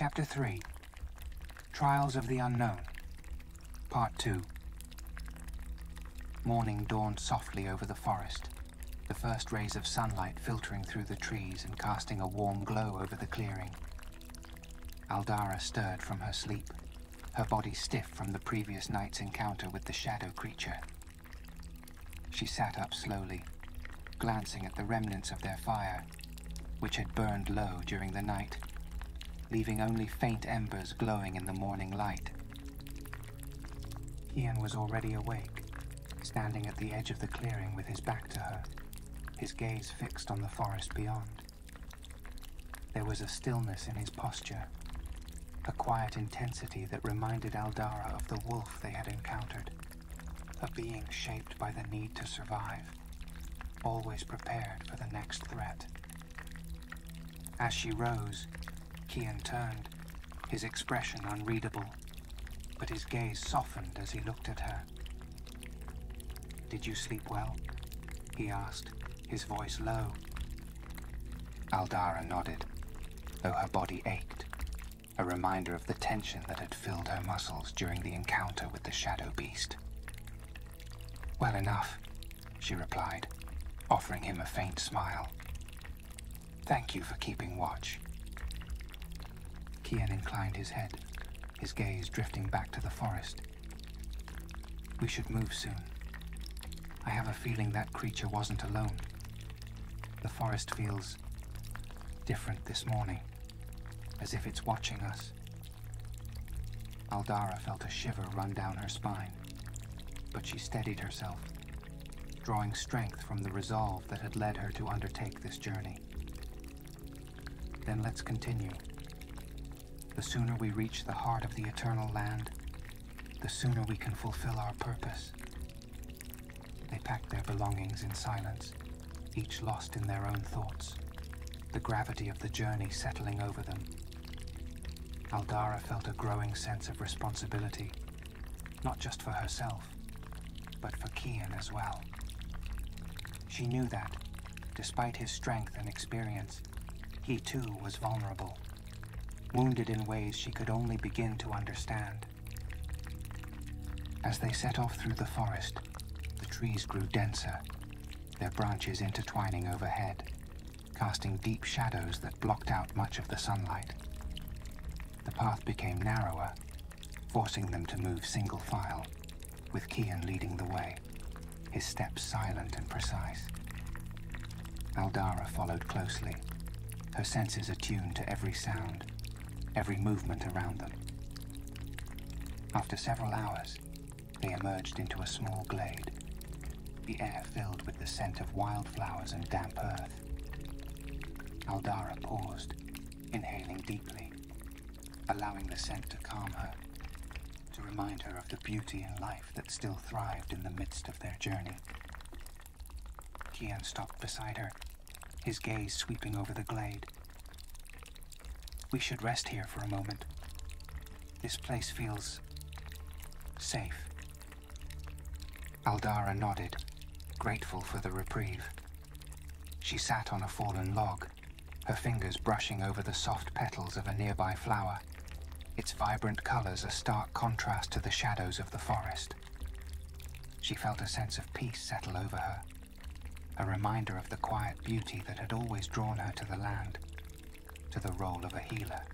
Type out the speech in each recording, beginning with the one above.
Chapter 3. Trials of the Unknown. Part 2. Morning dawned softly over the forest, the first rays of sunlight filtering through the trees and casting a warm glow over the clearing. Aldara stirred from her sleep, her body stiff from the previous night's encounter with the shadow creature. She sat up slowly, glancing at the remnants of their fire, which had burned low during the night, leaving only faint embers glowing in the morning light. Kian was already awake, standing at the edge of the clearing with his back to her, his gaze fixed on the forest beyond. There was a stillness in his posture, a quiet intensity that reminded Aldara of the wolf they had encountered, a being shaped by the need to survive, always prepared for the next threat. As she rose, Kian turned, his expression unreadable, but his gaze softened as he looked at her. "Did you sleep well?" he asked, his voice low. Aldara nodded, though her body ached, a reminder of the tension that had filled her muscles during the encounter with the shadow beast. "Well enough," she replied, offering him a faint smile. "Thank you for keeping watch." Kian inclined his head, his gaze drifting back to the forest. "We should move soon. I have a feeling that creature wasn't alone. The forest feels different this morning, as if it's watching us." Aldara felt a shiver run down her spine, but she steadied herself, drawing strength from the resolve that had led her to undertake this journey. "Then let's continue. The sooner we reach the heart of the eternal land, the sooner we can fulfill our purpose." They packed their belongings in silence, each lost in their own thoughts, the gravity of the journey settling over them. Aldara felt a growing sense of responsibility, not just for herself, but for Kian as well. She knew that, despite his strength and experience, he too was vulnerable, wounded in ways she could only begin to understand. As they set off through the forest, the trees grew denser, their branches intertwining overhead, casting deep shadows that blocked out much of the sunlight. The path became narrower, forcing them to move single file, with Kian leading the way, his steps silent and precise. Aldara followed closely, her senses attuned to every sound, every movement around them. After several hours, they emerged into a small glade, the air filled with the scent of wildflowers and damp earth. Aldara paused, inhaling deeply, allowing the scent to calm her, to remind her of the beauty and life that still thrived in the midst of their journey. Kian stopped beside her, his gaze sweeping over the glade. "We should rest here for a moment. This place feels safe." Aldara nodded, grateful for the reprieve. She sat on a fallen log, her fingers brushing over the soft petals of a nearby flower, its vibrant colors a stark contrast to the shadows of the forest. She felt a sense of peace settle over her, a reminder of the quiet beauty that had always drawn her to the land, to the role of a healer.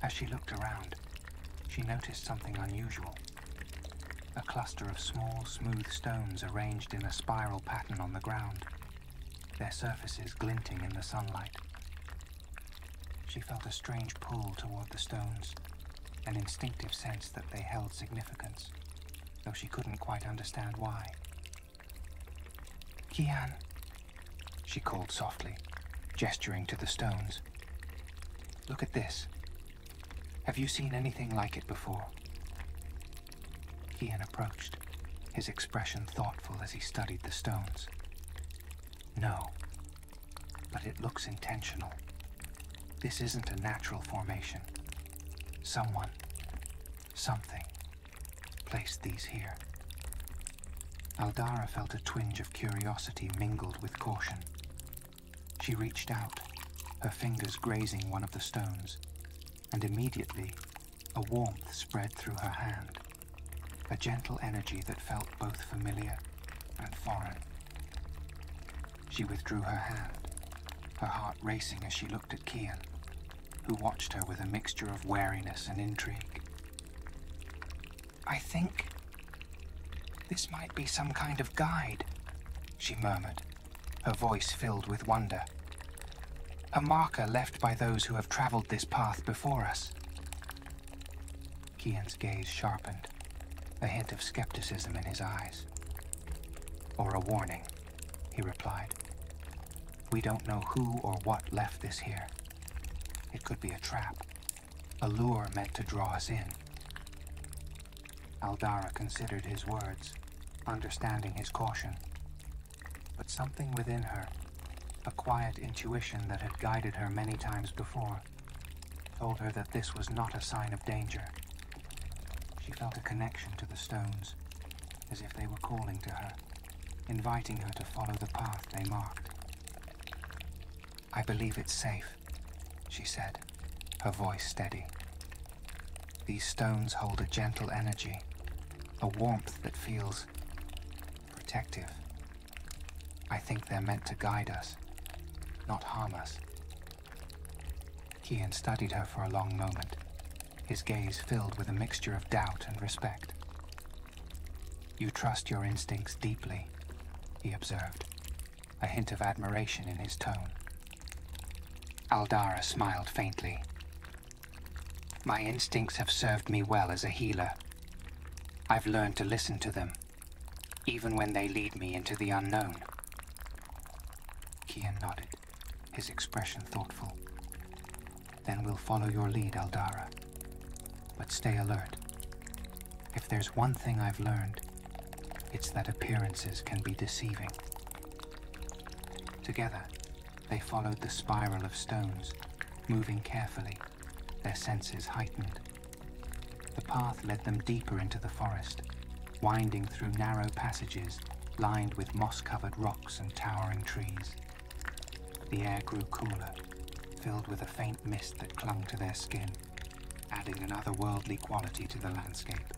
As she looked around, she noticed something unusual. A cluster of small, smooth stones arranged in a spiral pattern on the ground, their surfaces glinting in the sunlight. She felt a strange pull toward the stones, an instinctive sense that they held significance, though she couldn't quite understand why. "Kian," she called softly, gesturing to the stones. "Look at this. Have you seen anything like it before?" Kian approached, his expression thoughtful as he studied the stones. "No, but it looks intentional. This isn't a natural formation. Someone, something, placed these here." Aldara felt a twinge of curiosity mingled with caution. She reached out, her fingers grazing one of the stones, and immediately a warmth spread through her hand, a gentle energy that felt both familiar and foreign. She withdrew her hand, her heart racing as she looked at Kian, who watched her with a mixture of wariness and intrigue. "I think this might be some kind of guide," she murmured, her voice filled with wonder. "A marker left by those who have traveled this path before us." Kian's gaze sharpened, a hint of skepticism in his eyes. "Or a warning," he replied. "We don't know who or what left this here. It could be a trap, a lure meant to draw us in." Aldara considered his words, understanding his caution. But something within her, a quiet intuition that had guided her many times before, told her that this was not a sign of danger. She felt a connection to the stones, as if they were calling to her, inviting her to follow the path they marked. "I believe it's safe," she said, her voice steady. "These stones hold a gentle energy, a warmth that feels protective. I think they're meant to guide us, not harm us." Kian studied her for a long moment, his gaze filled with a mixture of doubt and respect. "You trust your instincts deeply," he observed, a hint of admiration in his tone. Aldara smiled faintly. "My instincts have served me well as a healer. I've learned to listen to them, even when they lead me into the unknown." Kian nodded, his expression thoughtful. "Then we'll follow your lead, Aldara. But stay alert. If there's one thing I've learned, it's that appearances can be deceiving." Together, they followed the spiral of stones, moving carefully, their senses heightened. The path led them deeper into the forest, winding through narrow passages lined with moss-covered rocks and towering trees. The air grew cooler, filled with a faint mist that clung to their skin, adding an otherworldly quality to the landscape.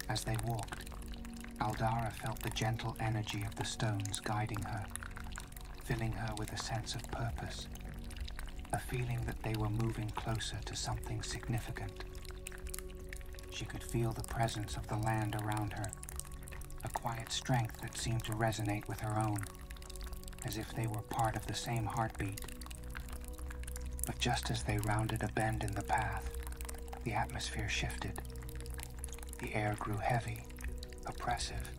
As they walked, Aldara felt the gentle energy of the stones guiding her, filling her with a sense of purpose, a feeling that they were moving closer to something significant. She could feel the presence of the land around her, a quiet strength that seemed to resonate with her own, as if they were part of the same heartbeat. But just as they rounded a bend in the path, the atmosphere shifted. The air grew heavy, oppressive,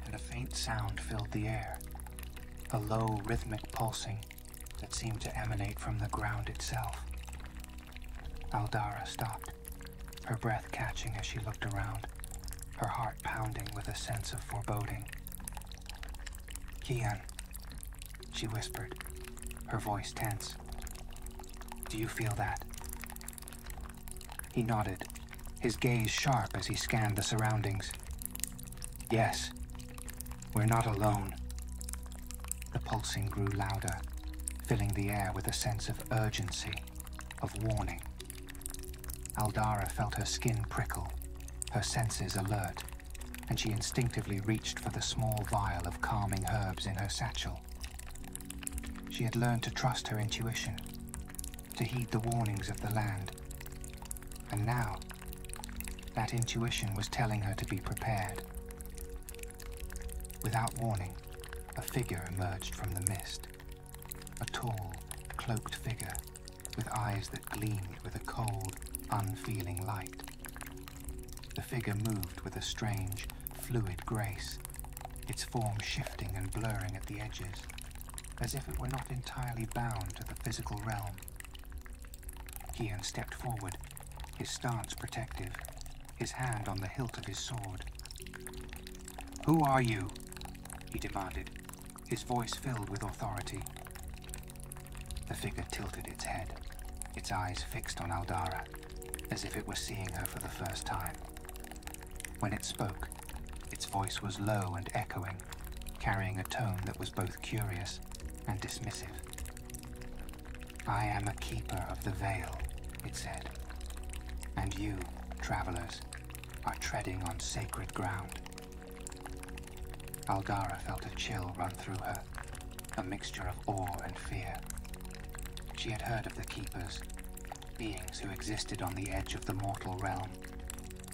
and a faint sound filled the air, a low, rhythmic pulsing that seemed to emanate from the ground itself. Aldara stopped, her breath catching as she looked around, her heart pounding with a sense of foreboding. "Kian," she whispered, her voice tense. "Do you feel that?" He nodded, his gaze sharp as he scanned the surroundings. "Yes, we're not alone." The pulsing grew louder, filling the air with a sense of urgency, of warning. Aldara felt her skin prickle, her senses alert, and she instinctively reached for the small vial of calming herbs in her satchel. She had learned to trust her intuition, to heed the warnings of the land. And now, that intuition was telling her to be prepared. Without warning, a figure emerged from the mist. A tall, cloaked figure, with eyes that gleamed with a cold, unfeeling light. The figure moved with a strange, fluid grace, its form shifting and blurring at the edges, as if it were not entirely bound to the physical realm. Kian stepped forward, his stance protective, his hand on the hilt of his sword. "Who are you?" he demanded, his voice filled with authority. The figure tilted its head, its eyes fixed on Aldara, as if it were seeing her for the first time. When it spoke, its voice was low and echoing, carrying a tone that was both curious and dismissive. I am a keeper of the veil, it said, and you, travelers, are treading on sacred ground. Aldara felt a chill run through her, a mixture of awe and fear. She had heard of the keepers, beings who existed on the edge of the mortal realm,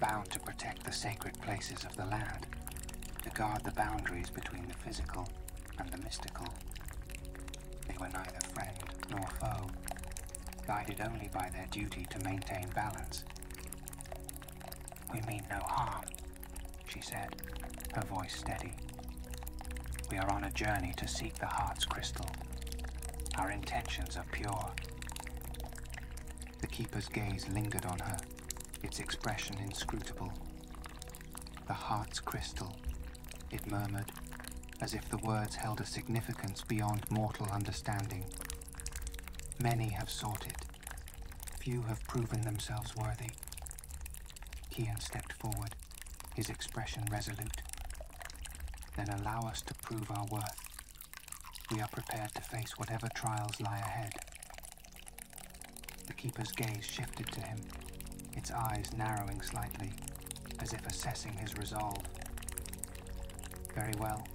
bound to protect the sacred places of the land, to guard the boundaries between the physical and the mystical. They were neither friend nor foe, guided only by their duty to maintain balance. "We mean no harm," she said, her voice steady. "We are on a journey to seek the heart's crystal. Our intentions are pure." The keeper's gaze lingered on her, its expression inscrutable. "The heart's crystal," it murmured, as if the words held a significance beyond mortal understanding. "Many have sought it. Few have proven themselves worthy." Kian stepped forward, his expression resolute. "Then allow us to prove our worth. We are prepared to face whatever trials lie ahead." The keeper's gaze shifted to him, its eyes narrowing slightly, as if assessing his resolve. "Very well,"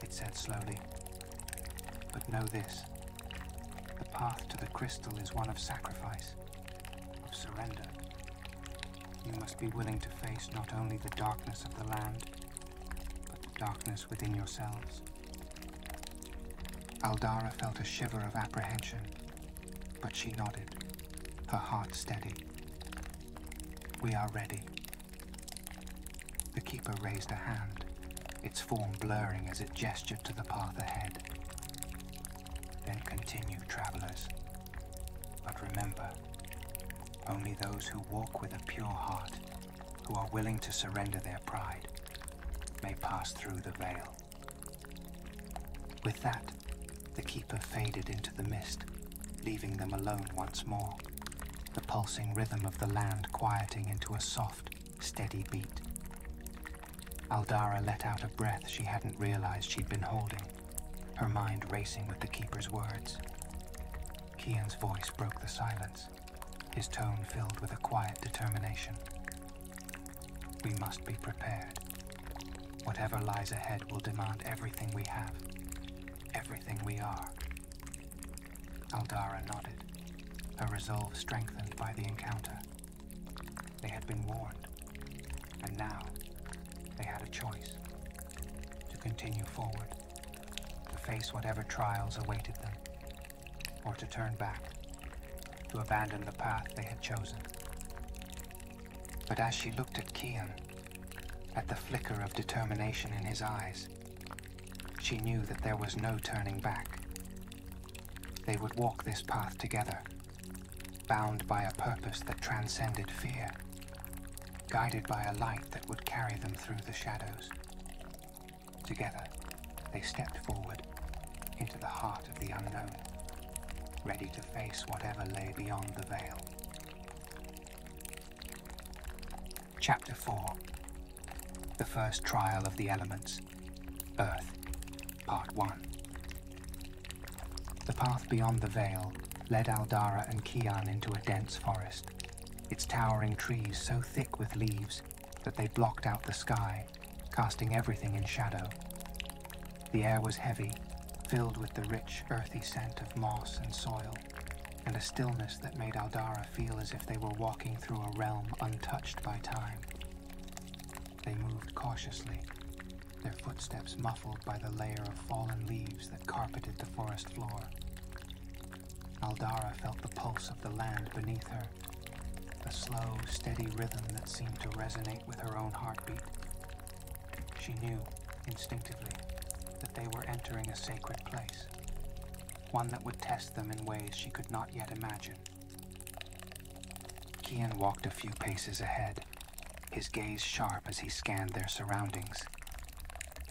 it said slowly. "But know this. The path to the crystal is one of sacrifice, of surrender. You must be willing to face not only the darkness of the land, but the darkness within yourselves." Aldara felt a shiver of apprehension, but she nodded, her heart steady. "We are ready." The keeper raised a hand, its form blurring as it gestured to the path ahead. "Then continue, travelers. But remember, only those who walk with a pure heart, who are willing to surrender their pride, may pass through the veil." With that, the keeper faded into the mist, leaving them alone once more, the pulsing rhythm of the land quieting into a soft, steady beat. Aldara let out a breath she hadn't realized she'd been holding, her mind racing with the keeper's words. Kian's voice broke the silence, his tone filled with a quiet determination. "We must be prepared. Whatever lies ahead will demand everything we have, everything we are." Aldara nodded, her resolve strengthened by the encounter. They had been warned, and now they had a choice: to continue forward, to face whatever trials awaited them, or to turn back, to abandon the path they had chosen. But as she looked at Kian, at the flicker of determination in his eyes, she knew that there was no turning back. They would walk this path together, bound by a purpose that transcended fear, guided by a light that would carry them through the shadows. Together, they stepped forward into the heart of the unknown, ready to face whatever lay beyond the veil. Chapter 4. The First Trial of the Elements, Earth, Part 1. The path beyond the veil led Aldara and Kian into a dense forest, its towering trees so thick with leaves that they blocked out the sky, casting everything in shadow. The air was heavy, filled with the rich, earthy scent of moss and soil, and a stillness that made Aldara feel as if they were walking through a realm untouched by time. They moved cautiously, their footsteps muffled by the layer of fallen leaves that carpeted the forest floor. Aldara felt the pulse of the land beneath her, a slow, steady rhythm that seemed to resonate with her own heartbeat. She knew, instinctively, that they were entering a sacred place, one that would test them in ways she could not yet imagine. Kian walked a few paces ahead, his gaze sharp as he scanned their surroundings.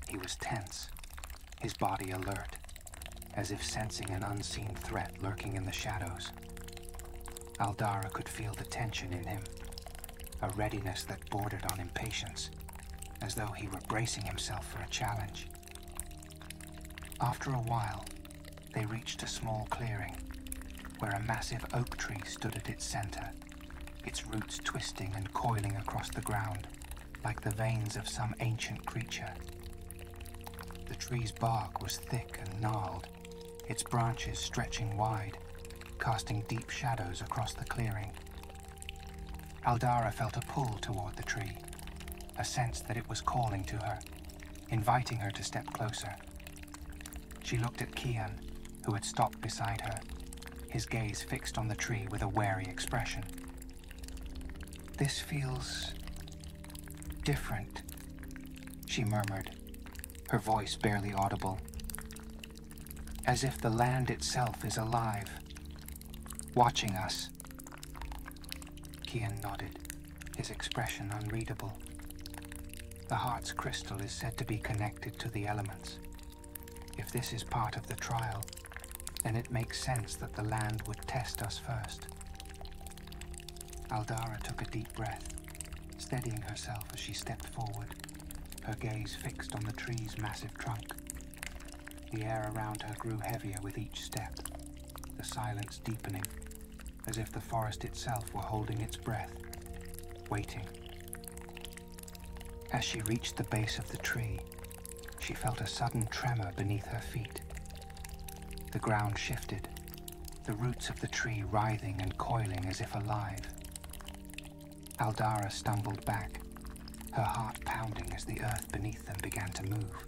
He was tense, his body alert, as if sensing an unseen threat lurking in the shadows. Aldara could feel the tension in him, a readiness that bordered on impatience, as though he were bracing himself for a challenge. After a while, they reached a small clearing, where a massive oak tree stood at its center, its roots twisting and coiling across the ground like the veins of some ancient creature. The tree's bark was thick and gnarled, its branches stretching wide, casting deep shadows across the clearing. Aldara felt a pull toward the tree, a sense that it was calling to her, inviting her to step closer. She looked at Kian, who had stopped beside her, his gaze fixed on the tree with a wary expression. "This feels different," she murmured, her voice barely audible. "As if the land itself is alive, watching us." Kian nodded, his expression unreadable. The heart's crystal is said to be connected to the elements. If this is part of the trial, then it makes sense that the land would test us first. Aldara took a deep breath, steadying herself as she stepped forward, her gaze fixed on the tree's massive trunk. The air around her grew heavier with each step, the silence deepening, as if the forest itself were holding its breath, waiting. As she reached the base of the tree, she felt a sudden tremor beneath her feet. The ground shifted, the roots of the tree writhing and coiling as if alive. Aldara stumbled back, her heart pounding as the earth beneath them began to move,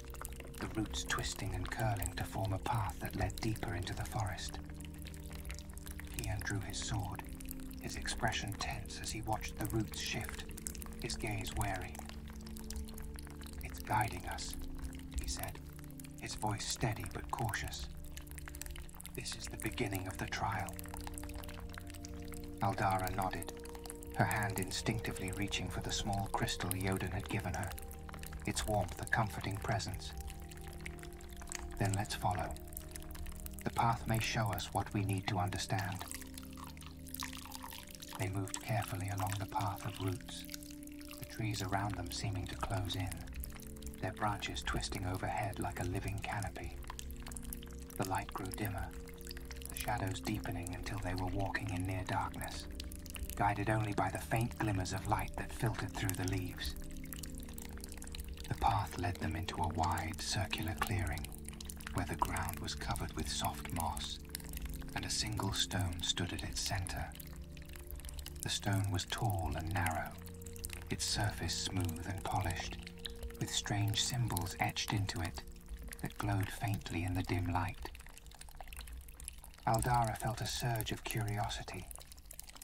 the roots twisting and curling to form a path that led deeper into the forest. Kian drew his sword, his expression tense as he watched the roots shift, his gaze wary. "It's guiding us," he said, his voice steady but cautious. "This is the beginning of the trial." Aldara nodded, her hand instinctively reaching for the small crystal Yoden had given her, its warmth a comforting presence. "Then let's follow. The path may show us what we need to understand." They moved carefully along the path of roots, the trees around them seeming to close in, their branches twisting overhead like a living canopy. The light grew dimmer, the shadows deepening until they were walking in near darkness, guided only by the faint glimmers of light that filtered through the leaves. The path led them into a wide, circular clearing, where the ground was covered with soft moss, and a single stone stood at its center. The stone was tall and narrow, its surface smooth and polished, with strange symbols etched into it that glowed faintly in the dim light. Aldara felt a surge of curiosity,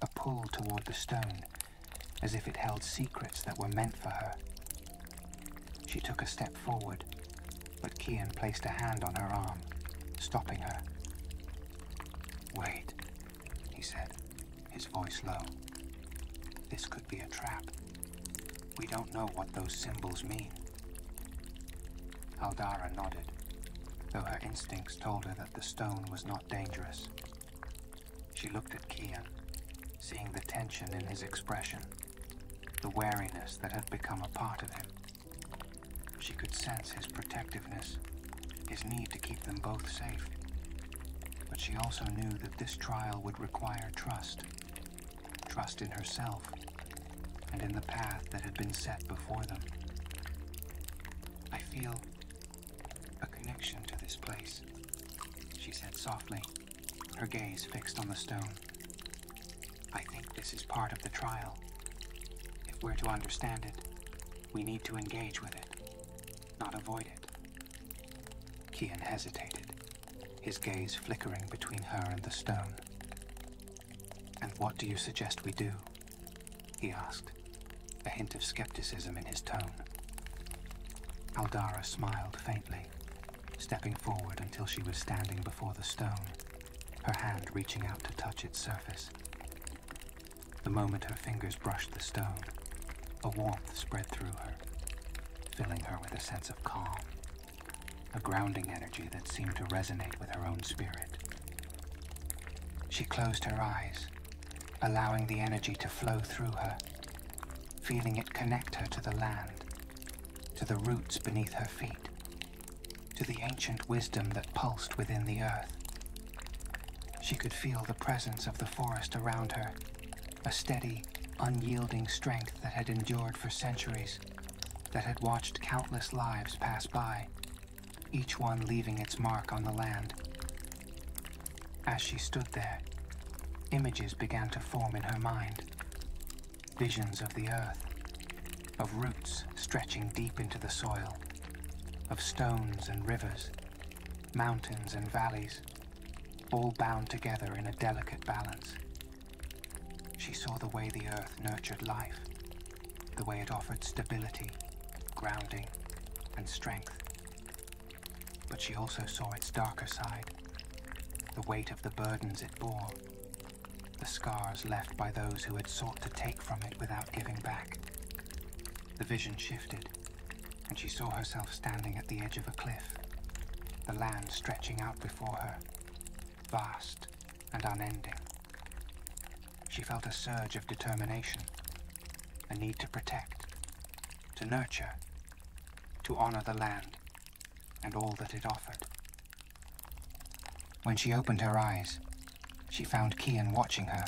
a pull toward the stone, as if it held secrets that were meant for her. She took a step forward, but Kian placed a hand on her arm, stopping her. "Wait," he said, his voice low. "This could be a trap. We don't know what those symbols mean." Aldara nodded, though her instincts told her that the stone was not dangerous. She looked at Kian, seeing the tension in his expression, the wariness that had become a part of him. She could sense his protectiveness, his need to keep them both safe. But she also knew that this trial would require trust. Trust in herself, and in the path that had been set before them. "I feel a connection to this place," she said softly, her gaze fixed on the stone. "I think this is part of the trial. If we're to understand it, we need to engage with it, not avoid it." Kian hesitated, his gaze flickering between her and the stone. "And what do you suggest we do?" he asked, a hint of skepticism in his tone. Aldara smiled faintly, stepping forward until she was standing before the stone, her hand reaching out to touch its surface. The moment her fingers brushed the stone, a warmth spread through her, filling her with a sense of calm, a grounding energy that seemed to resonate with her own spirit. She closed her eyes, allowing the energy to flow through her, feeling it connect her to the land, to the roots beneath her feet, to the ancient wisdom that pulsed within the earth. She could feel the presence of the forest around her, a steady, unyielding strength that had endured for centuries, that had watched countless lives pass by, each one leaving its mark on the land. As she stood there, images began to form in her mind. Visions of the earth, of roots stretching deep into the soil, of stones and rivers, mountains and valleys, all bound together in a delicate balance. She saw the way the earth nurtured life, the way it offered stability, grounding, and strength. But she also saw its darker side, the weight of the burdens it bore, the scars left by those who had sought to take from it without giving back. The vision shifted, and she saw herself standing at the edge of a cliff, the land stretching out before her, vast and unending. She felt a surge of determination, a need to protect, to nurture, to honor the land and all that it offered. When she opened her eyes, she found Kian watching her,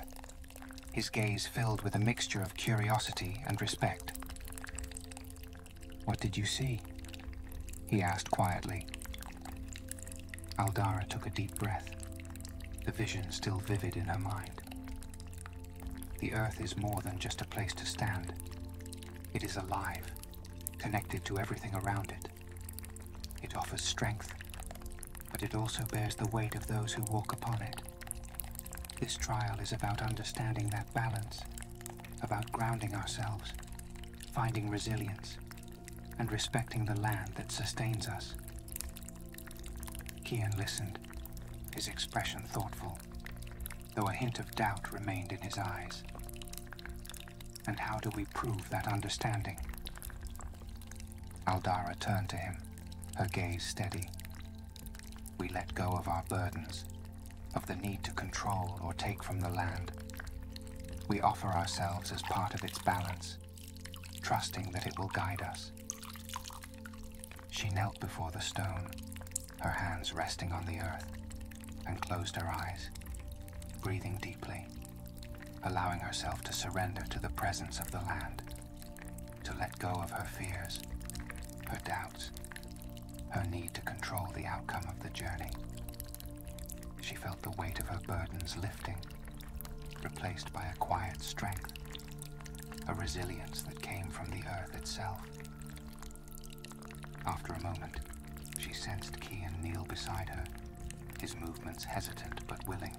his gaze filled with a mixture of curiosity and respect. "What did you see?" he asked quietly. Aldara took a deep breath, the vision still vivid in her mind. The earth is more than just a place to stand. It is alive, connected to everything around it. It offers strength, but it also bears the weight of those who walk upon it. This trial is about understanding that balance, about grounding ourselves, finding resilience, and respecting the land that sustains us. Kian listened, his expression thoughtful, though a hint of doubt remained in his eyes. And how do we prove that understanding? Aldara turned to him, her gaze steady. We let go of our burdens, of the need to control or take from the land. We offer ourselves as part of its balance, trusting that it will guide us. She knelt before the stone, her hands resting on the earth, and closed her eyes, breathing deeply, allowing herself to surrender to the presence of the land, to let go of her fears, her doubts, her need to control the outcome of the journey. She felt the weight of her burdens lifting, replaced by a quiet strength, a resilience that came from the earth itself. After a moment, she sensed Kian kneel beside her, his movements hesitant but willing.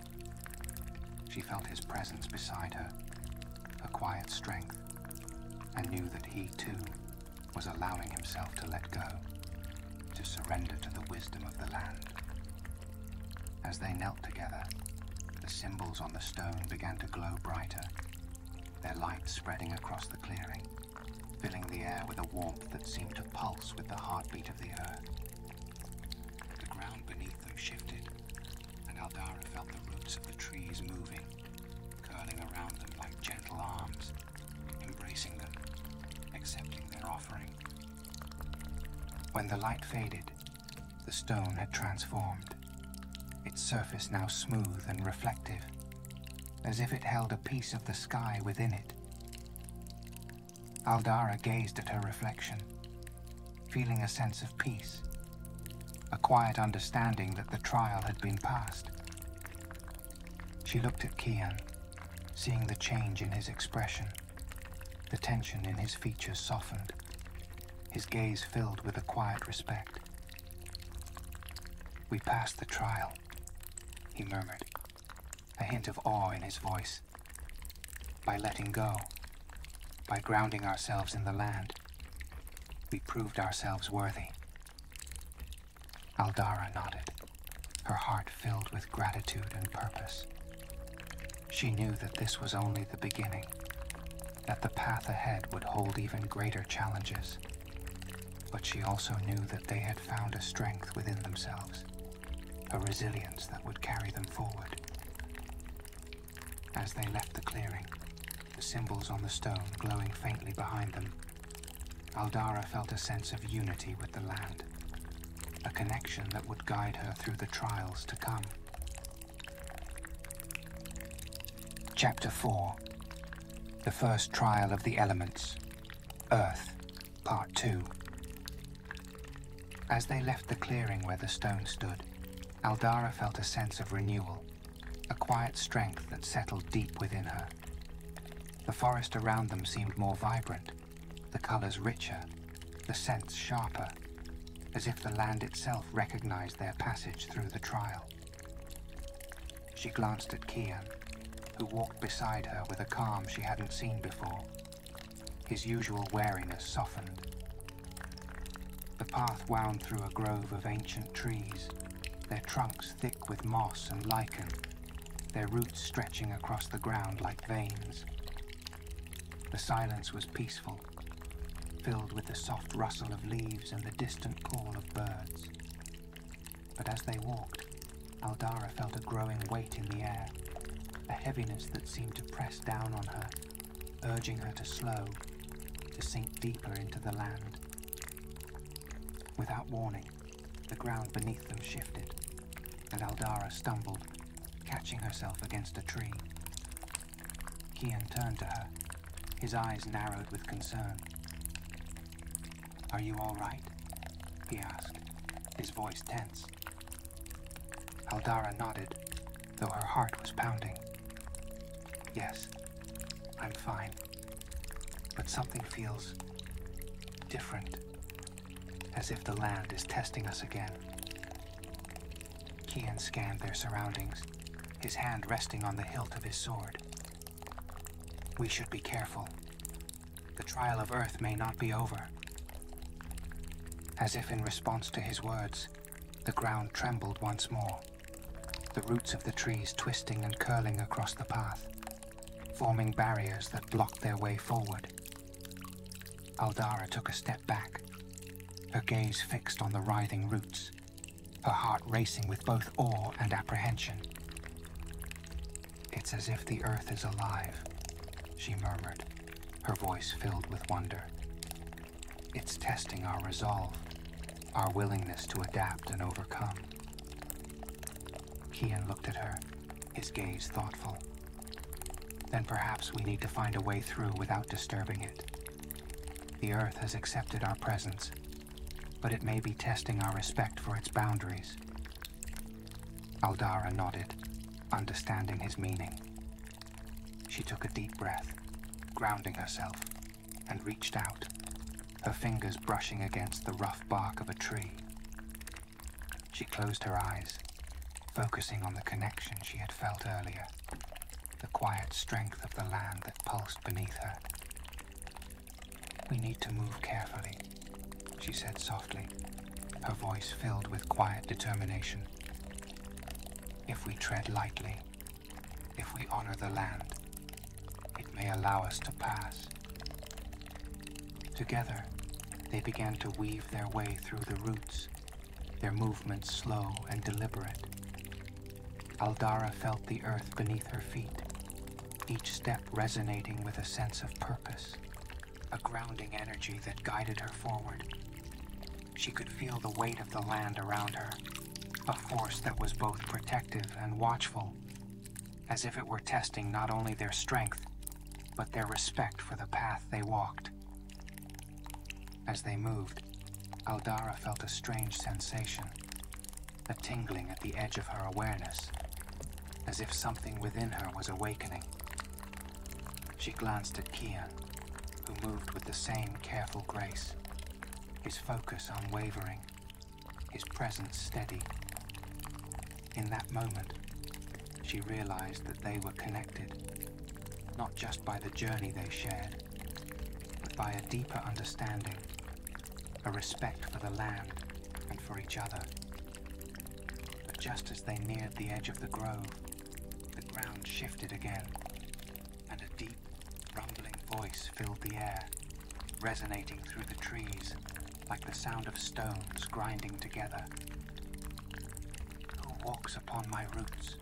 She felt his presence beside her, a quiet strength, and knew that he too was allowing himself to let go, to surrender to the wisdom of the land. As they knelt together, the symbols on the stone began to glow brighter, their light spreading across the clearing, filling the air with a warmth that seemed to pulse with the heartbeat of the earth. The ground beneath them shifted, and Aldara felt the roots of the trees moving, curling around them like gentle arms, embracing them, accepting their offering. When the light faded, the stone had transformed, its surface now smooth and reflective, as if it held a piece of the sky within it. Aldara gazed at her reflection, feeling a sense of peace, a quiet understanding that the trial had been passed. She looked at Kian, seeing the change in his expression, the tension in his features softened, his gaze filled with a quiet respect. "We passed the trial," he murmured, a hint of awe in his voice. "By letting go, by grounding ourselves in the land, we proved ourselves worthy." Aldara nodded, her heart filled with gratitude and purpose. She knew that this was only the beginning, that the path ahead would hold even greater challenges. But she also knew that they had found a strength within themselves, a resilience that would carry them forward. As they left the clearing, the symbols on the stone glowing faintly behind them, Aldara felt a sense of unity with the land, a connection that would guide her through the trials to come. Chapter 4. The First Trial of the Elements. Earth, Part 2. As they left the clearing where the stone stood, Aldara felt a sense of renewal, a quiet strength that settled deep within her. The forest around them seemed more vibrant, the colors richer, the scents sharper, as if the land itself recognized their passage through the trial. She glanced at Kian, who walked beside her with a calm she hadn't seen before. His usual wariness softened. The path wound through a grove of ancient trees, their trunks thick with moss and lichen, their roots stretching across the ground like veins. The silence was peaceful, filled with the soft rustle of leaves and the distant call of birds. But as they walked, Aldara felt a growing weight in the air, a heaviness that seemed to press down on her, urging her to slow, to sink deeper into the land. Without warning, the ground beneath them shifted, and Aldara stumbled, catching herself against a tree. Kian turned to her, his eyes narrowed with concern. "Are you all right?" he asked, his voice tense. Aldara nodded, though her heart was pounding. "Yes, I'm fine, but something feels different, as if the land is testing us again." Kian scanned their surroundings, his hand resting on the hilt of his sword. "We should be careful. The trial of Earth may not be over." As if in response to his words, the ground trembled once more, the roots of the trees twisting and curling across the path, forming barriers that blocked their way forward. Aldara took a step back, her gaze fixed on the writhing roots, her heart racing with both awe and apprehension. "It's as if the earth is alive," she murmured, her voice filled with wonder. "It's testing our resolve, our willingness to adapt and overcome." Kian looked at her, his gaze thoughtful. "Then perhaps we need to find a way through without disturbing it. The earth has accepted our presence, but it may be testing our respect for its boundaries." Aldara nodded, understanding his meaning. She took a deep breath, grounding herself, and reached out, her fingers brushing against the rough bark of a tree. She closed her eyes, focusing on the connection she had felt earlier, the quiet strength of the land that pulsed beneath her. "We need to move carefully," she said softly, her voice filled with quiet determination. "If we tread lightly, if we honor the land, it may allow us to pass." Together, they began to weave their way through the roots, their movements slow and deliberate. Aldara felt the earth beneath her feet, each step resonating with a sense of purpose, a grounding energy that guided her forward. She could feel the weight of the land around her, a force that was both protective and watchful, as if it were testing not only their strength, but their respect for the path they walked. As they moved, Aldara felt a strange sensation, a tingling at the edge of her awareness, as if something within her was awakening. She glanced at Kian, who moved with the same careful grace, his focus unwavering, his presence steady. In that moment, she realized that they were connected, not just by the journey they shared, but by a deeper understanding, a respect for the land and for each other. But just as they neared the edge of the grove, the ground shifted again, and a deep, rumbling voice filled the air, resonating through the trees like the sound of stones grinding together. "Who walks upon my roots?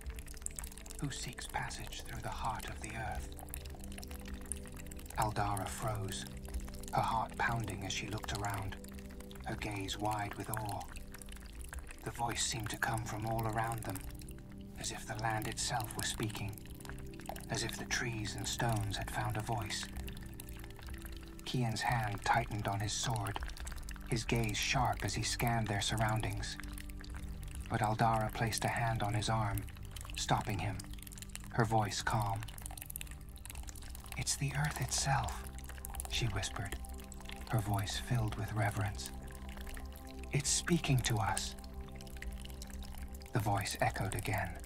Who seeks passage through the heart of the earth?" Aldara froze, her heart pounding as she looked around, her gaze wide with awe. The voice seemed to come from all around them, as if the land itself was speaking, as if the trees and stones had found a voice. Kian's hand tightened on his sword, his gaze sharp as he scanned their surroundings. But Aldara placed a hand on his arm, stopping him, her voice calm. "It's the earth itself," she whispered, her voice filled with reverence. "It's speaking to us." The voice echoed again,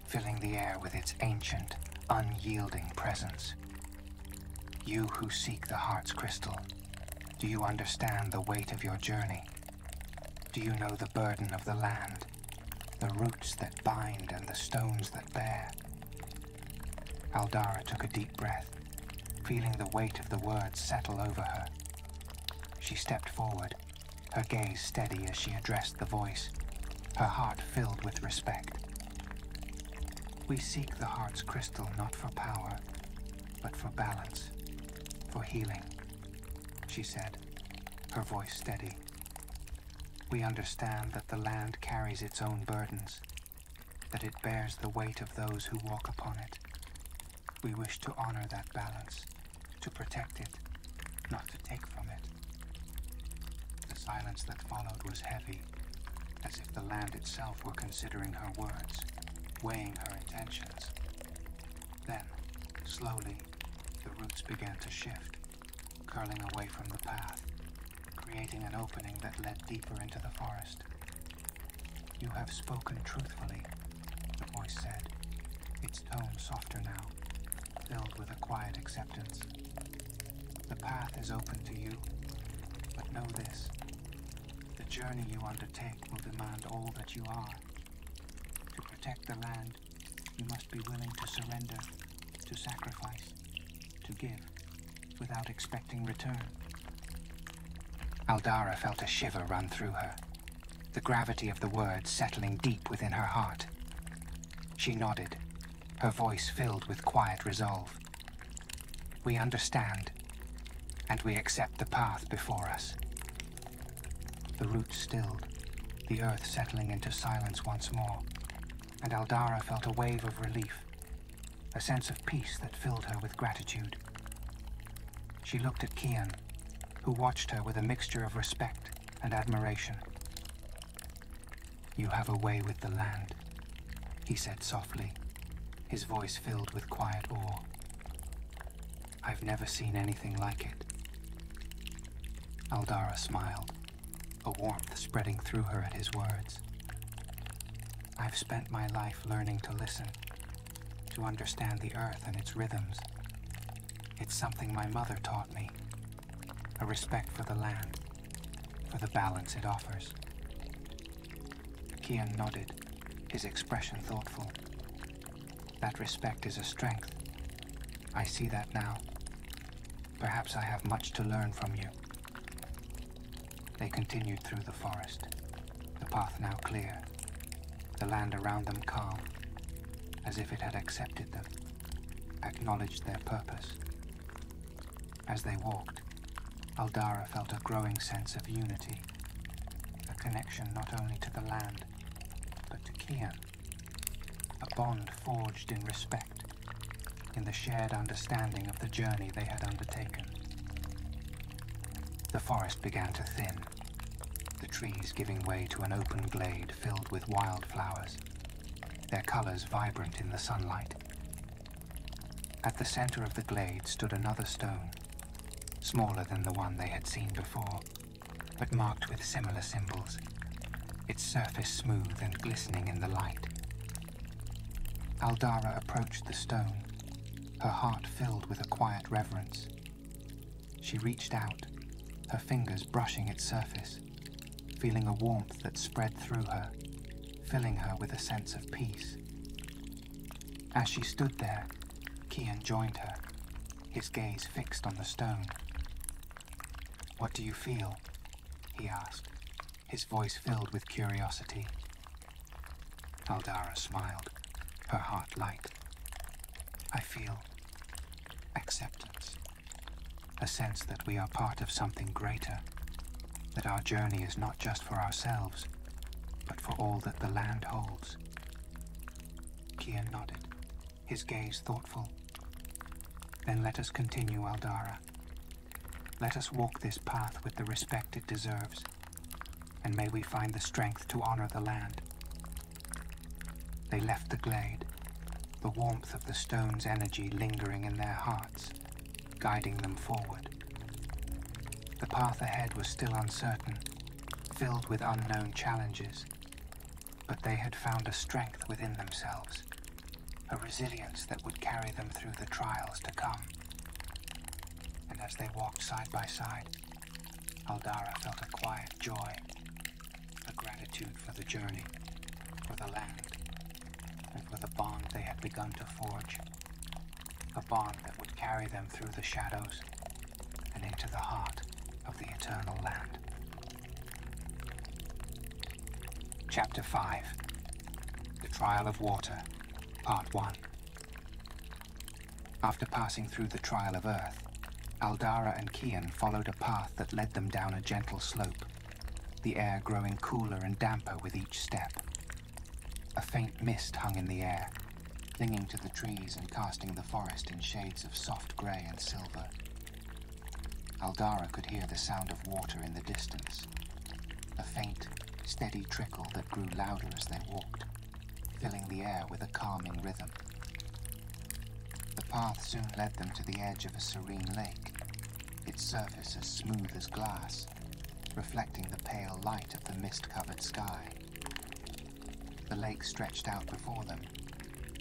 filling the air with its ancient, unyielding presence. "You who seek the heart's crystal, do you understand the weight of your journey? Do you know the burden of the land, the roots that bind and the stones that bear?" Aldara took a deep breath, feeling the weight of the words settle over her. She stepped forward, her gaze steady as she addressed the voice, her heart filled with respect. "We seek the heart's crystal not for power, but for balance, for healing," she said, her voice steady. "We understand that the land carries its own burdens, that it bears the weight of those who walk upon it. We wish to honor that balance, to protect it, not to take from it." The silence that followed was heavy, as if the land itself were considering her words, weighing her intentions. Then, slowly, the roots began to shift, curling away from the path, creating an opening that led deeper into the forest. "You have spoken truthfully," the voice said, its tone softer now, filled with a quiet acceptance. "The path is open to you, but know this. The journey you undertake will demand all that you are. To protect the land, you must be willing to surrender, to sacrifice, to give, without expecting return." Aldara felt a shiver run through her, the gravity of the words settling deep within her heart. She nodded, her voice filled with quiet resolve. "We understand, and we accept the path before us." The roots stilled, the earth settling into silence once more, and Aldara felt a wave of relief, a sense of peace that filled her with gratitude. She looked at Kian, who watched her with a mixture of respect and admiration. "You have a way with the land," he said softly, his voice filled with quiet awe. "I've never seen anything like it." Aldara smiled, a warmth spreading through her at his words. "I've spent my life learning to listen, to understand the earth and its rhythms. It's something my mother taught me, a respect for the land, for the balance it offers." Kian nodded, his expression thoughtful. "That respect is a strength. I see that now. Perhaps I have much to learn from you." They continued through the forest, the path now clear, the land around them calm, as if it had accepted them, acknowledged their purpose. As they walked, Aldara felt a growing sense of unity, a connection not only to the land, but to Kian, a bond forged in respect, in the shared understanding of the journey they had undertaken. The forest began to thin, the trees giving way to an open glade filled with wildflowers, their colors vibrant in the sunlight. At the center of the glade stood another stone, smaller than the one they had seen before, but marked with similar symbols, its surface smooth and glistening in the light. Aldara approached the stone, her heart filled with a quiet reverence. She reached out, her fingers brushing its surface, feeling a warmth that spread through her, filling her with a sense of peace. As she stood there, Kian joined her, his gaze fixed on the stone. "What do you feel?" he asked, his voice filled with curiosity. Aldara smiled, her heart light. "I feel acceptance, a sense that we are part of something greater, that our journey is not just for ourselves, but for all that the land holds." Kian nodded, his gaze thoughtful, Then let us continue, Aldara. Let us walk this path with the respect it deserves, and may we find the strength to honor the land. They left the glade, the warmth of the stone's energy lingering in their hearts, guiding them forward. The path ahead was still uncertain, filled with unknown challenges, but they had found a strength within themselves, a resilience that would carry them through the trials to come. And as they walked side by side, Aldara felt a quiet joy, a gratitude for the journey, for the land, and for the bond they had begun to forge, a bond that would carry them through the shadows and into the heart of the eternal land. Chapter 5. The Trial of Water, Part 1. After passing through the trial of earth, Aldara and Kian followed a path that led them down a gentle slope, the air growing cooler and damper with each step. A faint mist hung in the air, clinging to the trees and casting the forest in shades of soft grey and silver. Aldara could hear the sound of water in the distance, a faint, steady trickle that grew louder as they walked, filling the air with a calming rhythm. The path soon led them to the edge of a serene lake, its surface as smooth as glass, reflecting the pale light of the mist-covered sky. The lake stretched out before them,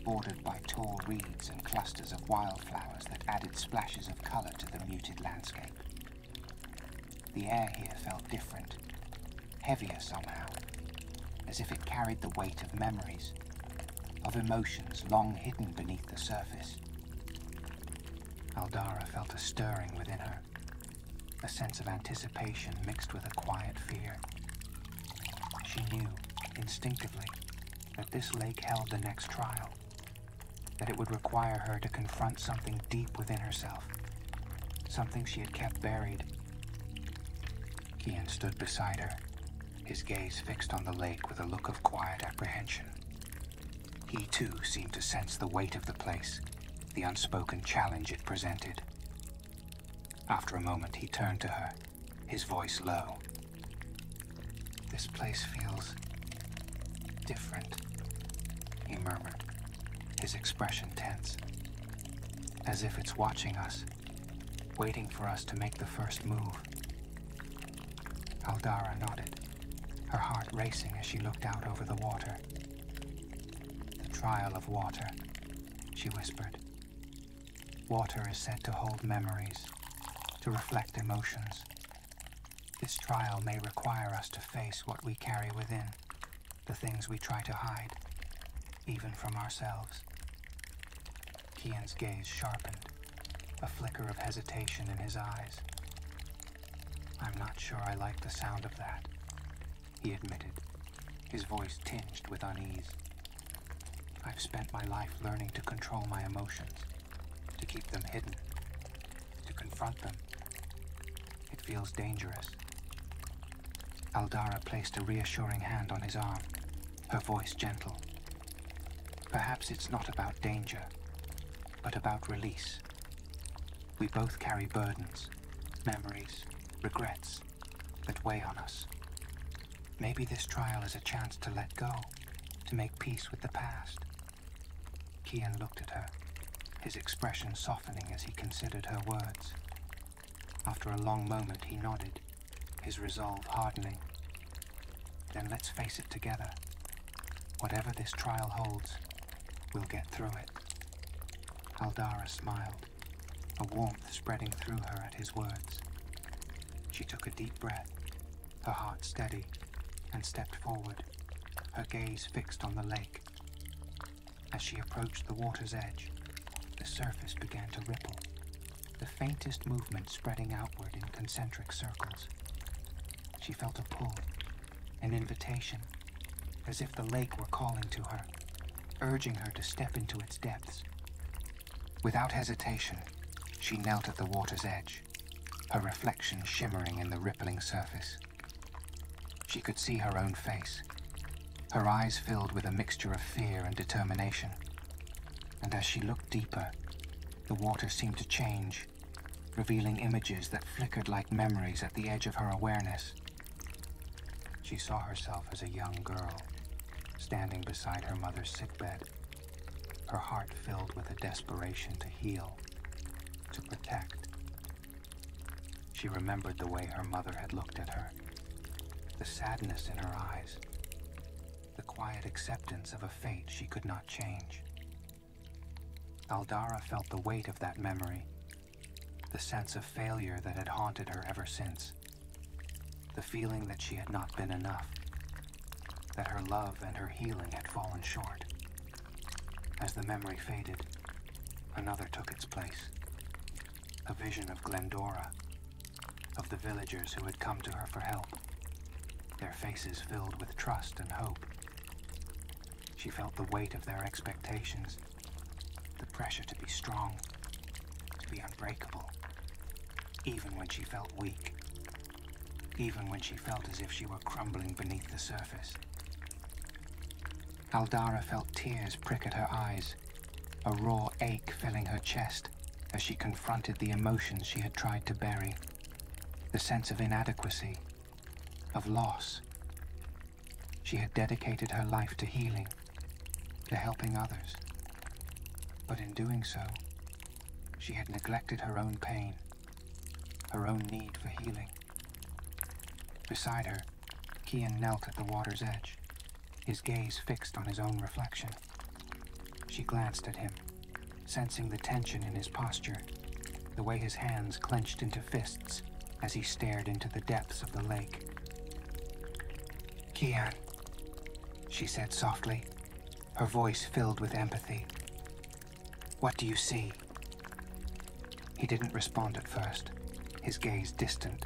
bordered by tall reeds and clusters of wildflowers that added splashes of color to the muted landscape. The air here felt different, heavier somehow, as if it carried the weight of memories, of emotions long hidden beneath the surface. Aldara felt a stirring within her, a sense of anticipation mixed with a quiet fear. She knew, instinctively, that this lake held the next trial, that it would require her to confront something deep within herself, something she had kept buried. Kian stood beside her, his gaze fixed on the lake with a look of quiet apprehension. He too seemed to sense the weight of the place, the unspoken challenge it presented. After a moment he turned to her, his voice low. "This place feels different," he murmured, his expression tense, "as if it's watching us, waiting for us to make the first move." Aldara nodded, her heart racing as she looked out over the water. "The trial of water," she whispered. "Water is said to hold memories, to reflect emotions. This trial may require us to face what we carry within, the things we try to hide, even from ourselves." Kian's gaze sharpened, a flicker of hesitation in his eyes. "I'm not sure I like the sound of that," he admitted, his voice tinged with unease. "I've spent my life learning to control my emotions, to keep them hidden, to confront them. It feels dangerous." Aldara placed a reassuring hand on his arm, her voice gentle. "Perhaps it's not about danger, but about release. We both carry burdens, memories, regrets that weigh on us. Maybe this trial is a chance to let go, to make peace with the past." Kian looked at her, his expression softening as he considered her words. After a long moment he nodded, his resolve hardening. "Then let's face it together. Whatever this trial holds, we'll get through it." Aldara smiled, a warmth spreading through her at his words. She took a deep breath, her heart steady, and stepped forward, her gaze fixed on the lake. As she approached the water's edge, the surface began to ripple, the faintest movement spreading outward in concentric circles. She felt a pull, an invitation, as if the lake were calling to her, urging her to step into its depths. Without hesitation, she knelt at the water's edge, her reflection shimmering in the rippling surface. She could see her own face, her eyes filled with a mixture of fear and determination. And as she looked deeper, The water seemed to change, revealing images that flickered like memories at the edge of her awareness. She saw herself as a young girl, standing beside her mother's sickbed, her heart filled with a desperation to heal, to protect. She remembered the way her mother had looked at her, the sadness in her eyes, the quiet acceptance of a fate she could not change. Aldara felt the weight of that memory, the sense of failure that had haunted her ever since, the feeling that she had not been enough, that her love and her healing had fallen short. As the memory faded, another took its place, a vision of Glendora, of the villagers who had come to her for help, their faces filled with trust and hope. She felt the weight of their expectations, the pressure to be strong, to be unbreakable, even when she felt weak, even when she felt as if she were crumbling beneath the surface. Aldara felt tears prick at her eyes, a raw ache filling her chest as she confronted the emotions she had tried to bury, the sense of inadequacy, of loss. She had dedicated her life to healing, to helping others. But in doing so, she had neglected her own pain, her own need for healing. Beside her, Kian knelt at the water's edge, his gaze fixed on his own reflection. She glanced at him, sensing the tension in his posture, the way his hands clenched into fists as he stared into the depths of the lake. "Kian," she said softly, her voice filled with empathy. "What do you see?" He didn't respond at first, his gaze distant,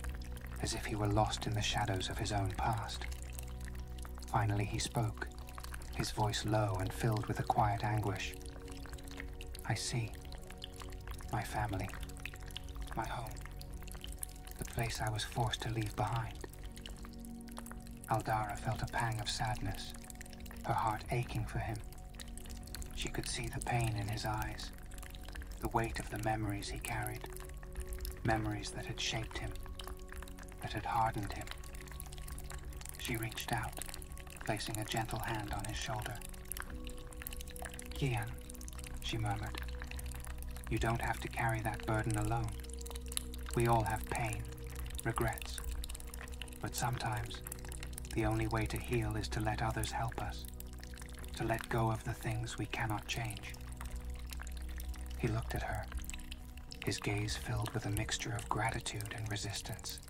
as if he were lost in the shadows of his own past. Finally he spoke, his voice low and filled with a quiet anguish. "I see. My family. My home. The place I was forced to leave behind." Aldara felt a pang of sadness, her heart aching for him. She could see the pain in his eyes, the weight of the memories he carried, memories that had shaped him, that had hardened him. She reached out, placing a gentle hand on his shoulder. "Kian," she murmured, "you don't have to carry that burden alone. We all have pain, regrets. But sometimes, the only way to heal is to let others help us, to let go of the things we cannot change." He looked at her, his gaze filled with a mixture of gratitude and resistance.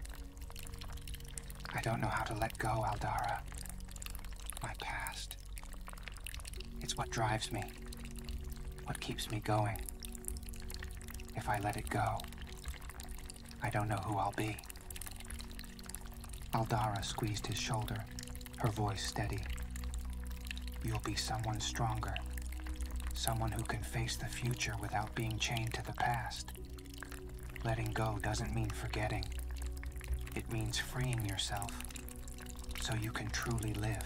"I don't know how to let go, Aldara. My past. It's what drives me, what keeps me going. If I let it go, I don't know who I'll be." Aldara squeezed his shoulder, her voice steady. "You'll be someone stronger, someone who can face the future without being chained to the past. Letting go doesn't mean forgetting. It means freeing yourself, so you can truly live."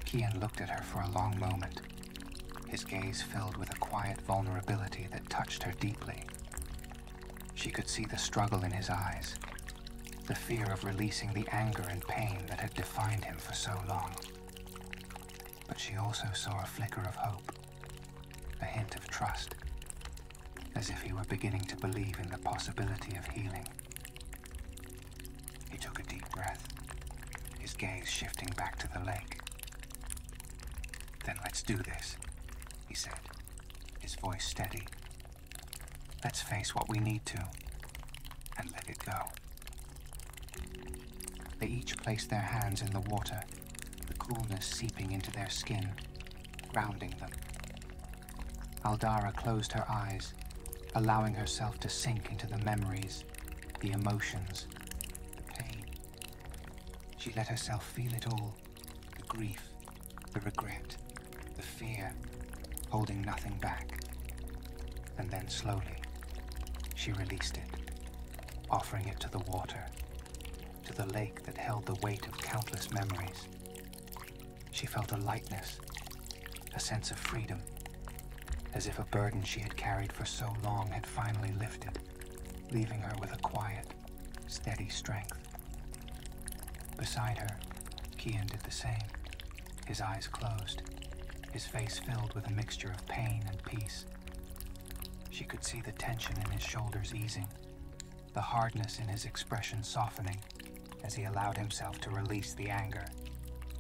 Kian looked at her for a long moment, his gaze filled with a quiet vulnerability that touched her deeply. She could see the struggle in his eyes, the fear of releasing the anger and pain that had defined him for so long. But she also saw a flicker of hope, a hint of trust, as if he were beginning to believe in the possibility of healing. He took a deep breath, his gaze shifting back to the lake. "Then let's do this," he said, his voice steady. "Let's face what we need to, and let it go." They each placed their hands in the water, the coolness seeping into their skin, grounding them. Aldara closed her eyes, allowing herself to sink into the memories, the emotions, the pain. She let herself feel it all, the grief, the regret, the fear, holding nothing back. And then slowly, she released it, offering it to the water, to the lake that held the weight of countless memories. She felt a lightness, a sense of freedom, as if a burden she had carried for so long had finally lifted, leaving her with a quiet, steady strength. Beside her, Kian did the same, his eyes closed, his face filled with a mixture of pain and peace. She could see the tension in his shoulders easing, the hardness in his expression softening as he allowed himself to release the anger,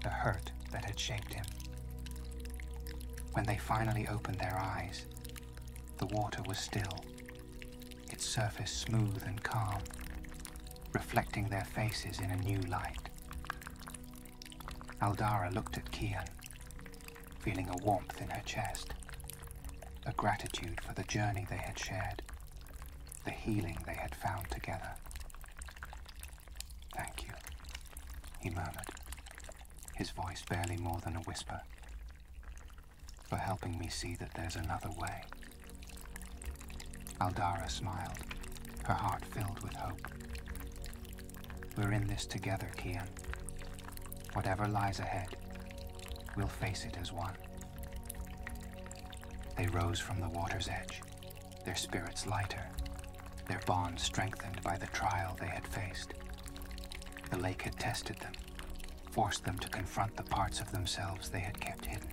the hurt that had shaped him. When they finally opened their eyes, the water was still, its surface smooth and calm, reflecting their faces in a new light. Aldara looked at Kian, feeling a warmth in her chest, a gratitude for the journey they had shared, the healing they had found together. "Thank you," he murmured, his voice barely more than a whisper, "for helping me see that there's another way." Aldara smiled, her heart filled with hope. "We're in this together, Kian. Whatever lies ahead, we'll face it as one." They rose from the water's edge, their spirits lighter, their bond strengthened by the trial they had faced. The lake had tested them, forced them to confront the parts of themselves they had kept hidden.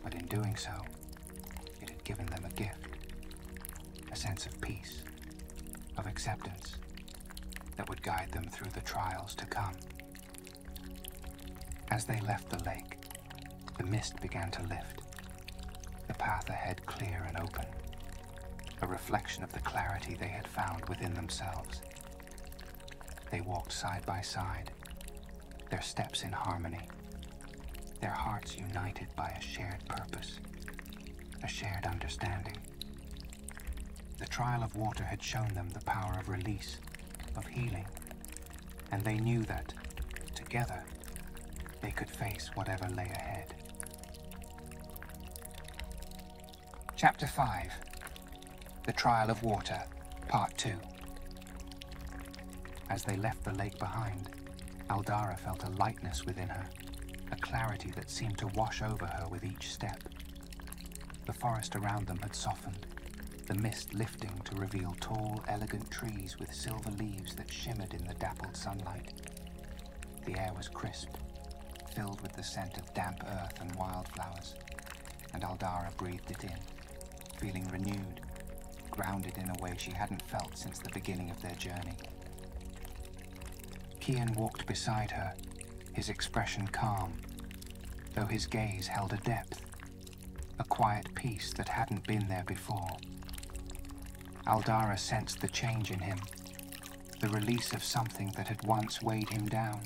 But in doing so, it had given them a gift, a sense of peace, of acceptance, that would guide them through the trials to come. As they left the lake, the mist began to lift, the path ahead clear and open, a reflection of the clarity they had found within themselves. They walked side by side, their steps in harmony, their hearts united by a shared purpose, a shared understanding. The trial of water had shown them the power of release, of healing, and they knew that, together, they could face whatever lay ahead. Chapter 5. The Trial of Water, Part 2. As they left the lake behind, Aldara felt a lightness within her, a clarity that seemed to wash over her with each step. The forest around them had softened, the mist lifting to reveal tall, elegant trees with silver leaves that shimmered in the dappled sunlight. The air was crisp, filled with the scent of damp earth and wildflowers, and Aldara breathed it in, feeling renewed, grounded in a way she hadn't felt since the beginning of their journey. Kian walked beside her, his expression calm, though his gaze held a depth, a quiet peace that hadn't been there before. Aldara sensed the change in him, the release of something that had once weighed him down.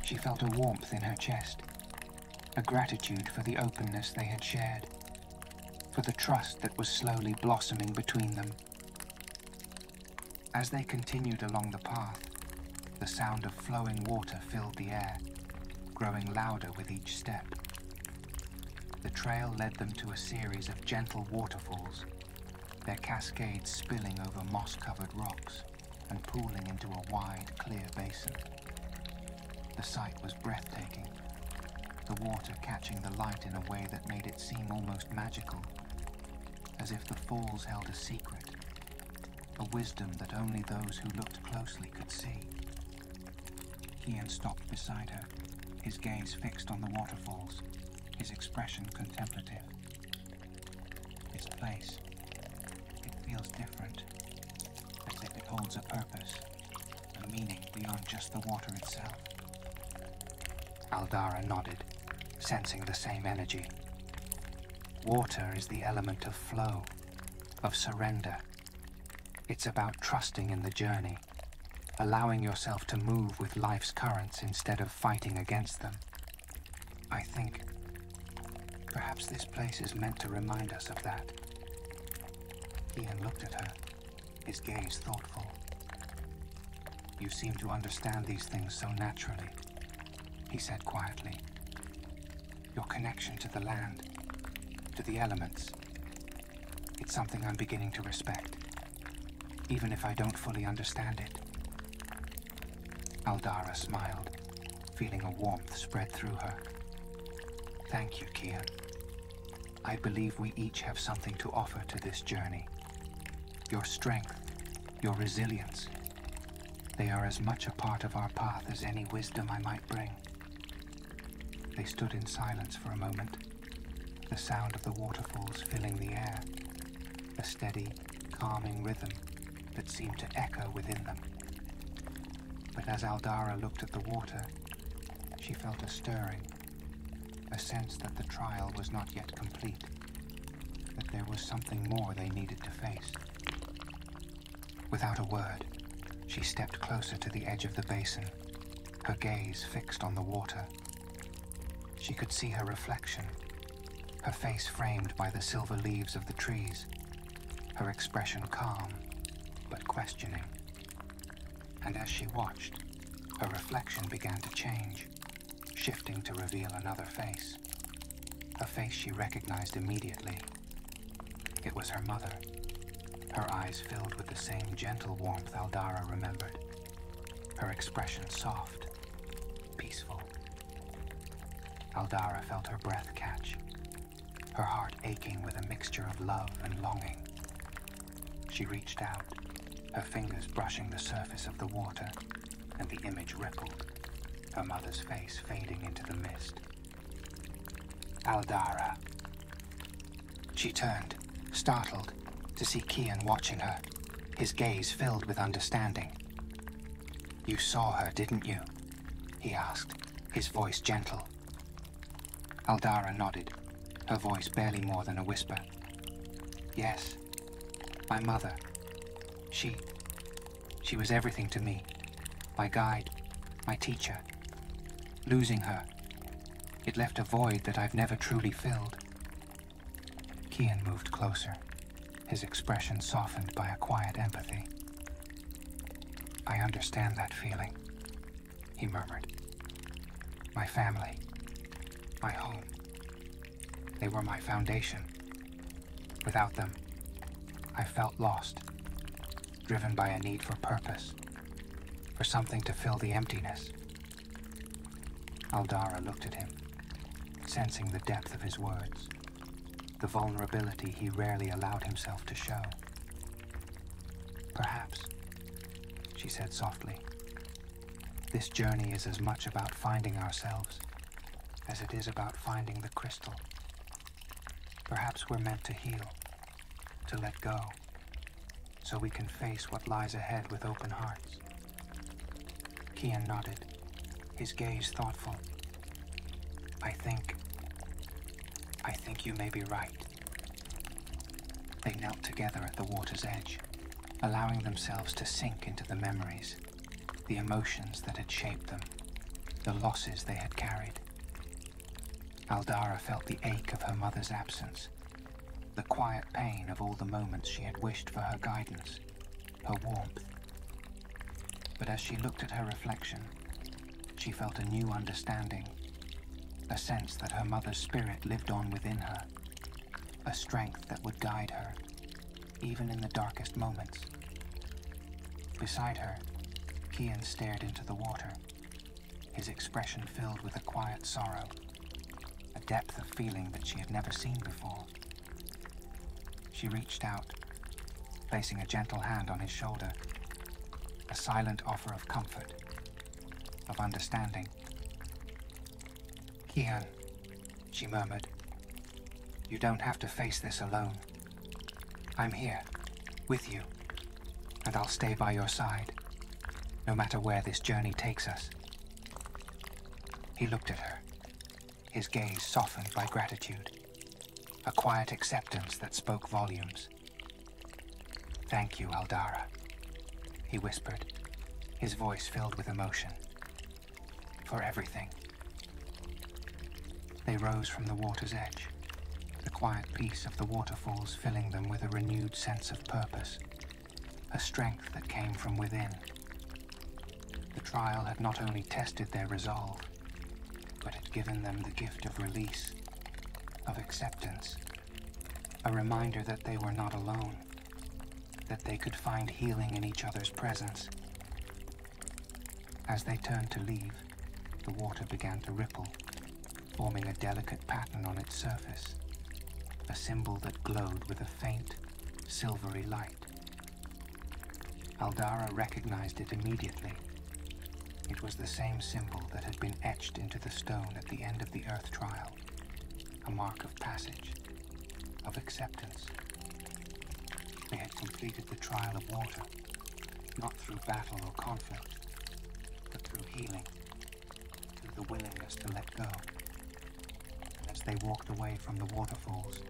She felt a warmth in her chest, a gratitude for the openness they had shared, for the trust that was slowly blossoming between them. As they continued along the path, the sound of flowing water filled the air, growing louder with each step. The trail led them to a series of gentle waterfalls, their cascades spilling over moss-covered rocks and pooling into a wide, clear basin. The sight was breathtaking, the water catching the light in a way that made it seem almost magical, as if the falls held a secret, a wisdom that only those who looked closely could see. Kian stopped beside her, his gaze fixed on the waterfalls, his expression contemplative. This place, it feels different, as if it holds a purpose, a meaning beyond just the water itself. Aldara nodded, sensing the same energy. Water is the element of flow, of surrender. It's about trusting in the journey, allowing yourself to move with life's currents instead of fighting against them. I think perhaps this place is meant to remind us of that. Kian looked at her, his gaze thoughtful. "You seem to understand these things so naturally," he said quietly. "Your connection to the land, to the elements, it's something I'm beginning to respect, even if I don't fully understand it." Aldara smiled, feeling a warmth spread through her. "Thank you, Kian. I believe we each have something to offer to this journey. Your strength, your resilience, they are as much a part of our path as any wisdom I might bring. They stood in silence for a moment, the sound of the waterfalls filling the air, a steady, calming rhythm that seemed to echo within them. But as Aldara looked at the water, she felt a stirring, a sense that the trial was not yet complete, that there was something more they needed to face. Without a word, she stepped closer to the edge of the basin, her gaze fixed on the water. She could see her reflection, her face framed by the silver leaves of the trees, her expression calm but questioning. And as she watched, her reflection began to change, shifting to reveal another face, a face she recognized immediately. It was her mother, her eyes filled with the same gentle warmth Aldara remembered, her expression soft, peaceful. Aldara felt her breath catch, her heart aching with a mixture of love and longing. She reached out, her fingers brushing the surface of the water, and the image rippled, her mother's face fading into the mist. Aldara. She turned, startled, to see Kian watching her, his gaze filled with understanding. "You saw her, didn't you?" he asked, his voice gentle. Aldara nodded, her voice barely more than a whisper. "Yes, my mother. She was everything to me, my guide, my teacher. Losing her, it left a void that I've never truly filled." Kian moved closer, his expression softened by a quiet empathy. "I understand that feeling," he murmured. "My family, my home, they were my foundation. Without them, I felt lost, driven by a need for purpose, for something to fill the emptiness." Aldara looked at him, sensing the depth of his words, the vulnerability he rarely allowed himself to show. "Perhaps," she said softly, "this journey is as much about finding ourselves as it is about finding the crystal. Perhaps we're meant to heal, to let go, so we can face what lies ahead with open hearts." Kian nodded, his gaze thoughtful. I think you may be right." They knelt together at the water's edge, allowing themselves to sink into the memories, the emotions that had shaped them, the losses they had carried. Aldara felt the ache of her mother's absence, the quiet pain of all the moments she had wished for her guidance, her warmth. But as she looked at her reflection, she felt a new understanding, a sense that her mother's spirit lived on within her, a strength that would guide her, even in the darkest moments. Beside her, Kian stared into the water, his expression filled with a quiet sorrow, a depth of feeling that she had never seen before. She reached out, placing a gentle hand on his shoulder, a silent offer of comfort, of understanding. "Kian," she murmured, "you don't have to face this alone. I'm here, with you, and I'll stay by your side, no matter where this journey takes us." He looked at her, his gaze softened by gratitude, a quiet acceptance that spoke volumes. "Thank you, Aldara," he whispered, his voice filled with emotion. "For everything." They rose from the water's edge, the quiet peace of the waterfalls filling them with a renewed sense of purpose, a strength that came from within. The trial had not only tested their resolve, but had given them the gift of release, of acceptance, a reminder that they were not alone, that they could find healing in each other's presence. As they turned to leave, the water began to ripple, forming a delicate pattern on its surface, a symbol that glowed with a faint, silvery light. Aldara recognized it immediately. It was the same symbol that had been etched into the stone at the end of the Earth Trial, a mark of passage, of acceptance. They had completed the trial of water, not through battle or conflict, but through healing, through the willingness to let go. And as they walked away from the waterfalls,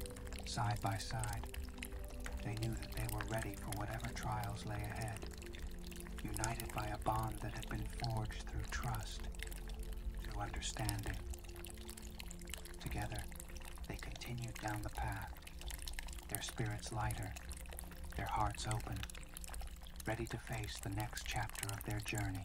side by side, they knew that they were ready for whatever trials lay ahead, united by a bond that had been forged through trust, through understanding. Together, they continued down the path, their spirits lighter, their hearts open, ready to face the next chapter of their journey.